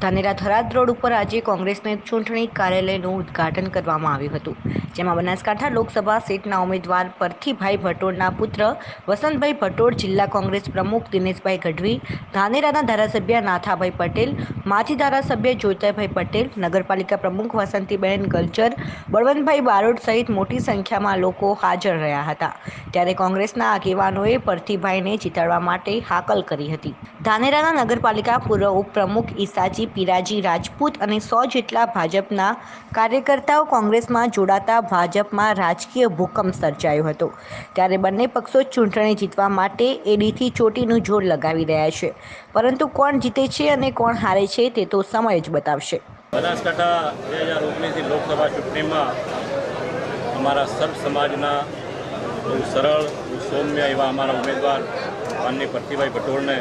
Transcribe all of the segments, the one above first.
Dhanera Tharad road ઉપર આજે કોંગ્રેસના ચૂંટણી કાર્યાલયનું ઉદ્ઘાટન કરવામાં આવ્યું હતું, જેમાં બનાસકાંઠા લોકસભા સીટના ઉમેદવાર પરથીભાઈ ભટોળના પુત્ર વસંતભાઈ ભટોળ, જિલ્લા કોંગ્રેસ પ્રમુખ દિનેશભાઈ ગઢવી, ધાનેરાના ધારાસભ્ય નાથાભાઈ પટેલ, માજી ધારાસભ્ય જ્યોતિભાઈ પટેલ, નગરપાલિકા પ્રમુખ વસંતીબેન ગલચર, બળવંતભાઈ બારોટ સહિત મોટી સંખ્યામાં લોકો હાજર રહ્યા હતા। ત્યારે કોંગ્રેસના આગેવાનોએ પરથીભાઈને જીતાડવા માટે હાકલ કરી હતી। ધાનેરાના નગરપાલિકા પૂર્વ ઉપપ્રમુખ ઈસાજી પીરાજી રાજપૂત અને 100 જેટલા ભાજપના કાર્યકર્તાઓ કોંગ્રેસમાં જોડાતા ભાજપમાં રાજકીય ભૂકંપ સર્જાયો હતો। ત્યારે બંને પક્ષો ચૂંટણી જીતવા માટે એડીથી ચોટીનું જોર લગાવી રહ્યા છે, પરંતુ કોણ જીતે છે અને કોણ હારે છે તે તો સમય જ બતાવશે। બનાસકાંઠા 2019ની લોકસભા ચૂંટણીમાં અમારા સર્વ સમાજના બહુ સરળ સૌમ્ય એવા અમારા ઉમેદવાર માનનીય પરથીભાઈ ભટોળને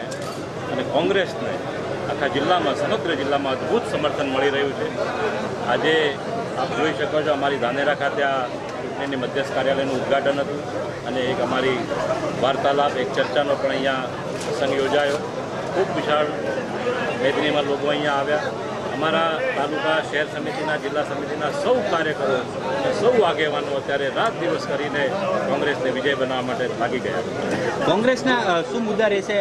અને કોંગ્રેસને આખા જિલ્લામાં સમગ્ર જિલ્લામાં અદ્ભુત સમર્થન મળી રહ્યું છે। આજે આપ જોઈ શકો છો, અમારી ધાનેરા ખાતે આ ચૂંટણીની મધ્યસ્થ કાર્યાલયનું ઉદ્ઘાટન હતું અને એક અમારી વાર્તાલાપ, એક ચર્ચાનો પણ અહીંયા પ્રસંગ યોજાયો। ખૂબ વિશાળ મેદનીમાં લોકો અહીંયા આવ્યા। અમારા તાલુકા, શહેર સમિતિના, જિલ્લા સમિતિના સૌ કાર્યકરો અને સૌ આગેવાનો અત્યારે રાત દિવસ કરીને કોંગ્રેસને વિજય બનાવવા માટે લાગી ગયા। કોંગ્રેસના શું મુદ્દા રહેશે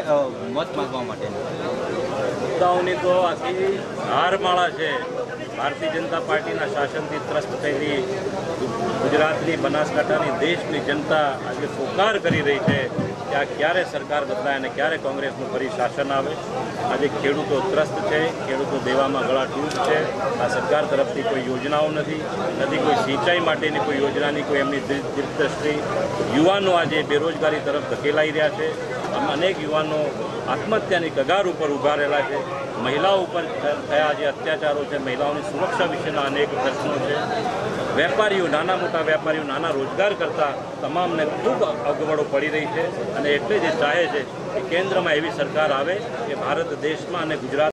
મત માંગવા માટે? મુદ્દાઓની તો આખી હારમાળા છે। ભારતીય જનતા પાર્ટીના શાસનથી ત્રસ્ત થયેલી ગુજરાતની, બનાસકાંઠાની, દેશની જનતા આજે પોકાર કરી રહી છે કે આ ક્યારે સરકાર બદલાય અને ક્યારે કોંગ્રેસનું ફરી શાસન આવે। આજે ખેડૂતો ત્રસ્ત છે, ખેડૂતો દેવામાં ગળાટૂટ છે। આ સરકાર તરફથી કોઈ યોજનાઓ નથી, કોઈ સિંચાઈ માટેની કોઈ યોજનાની કોઈ એમની દિલદૃષ્ટિ। યુવાનો આજે બેરોજગારી તરફ ધકેલાઈ રહ્યા છે। અનેક યુવાનો આત્મહત્યાની કગાર ઉપર ઊભા રહેલા છે। મહિલાઓ ઉપર થયા જે અત્યાચારો છે, મહિલાઓની સુરક્ષા વિશેના અનેક પ્રશ્નો છે। વેપારીઓ, નાના મોટા વેપારીઓ, નાના રોજગાર કરતા તમામને ખૂબ અગવડો પડી રહી છે અને એટલે જે ચાહે છે કે કેન્દ્રમાં એવી સરકાર આવે કે ભારત દેશમાં અને ગુજરાત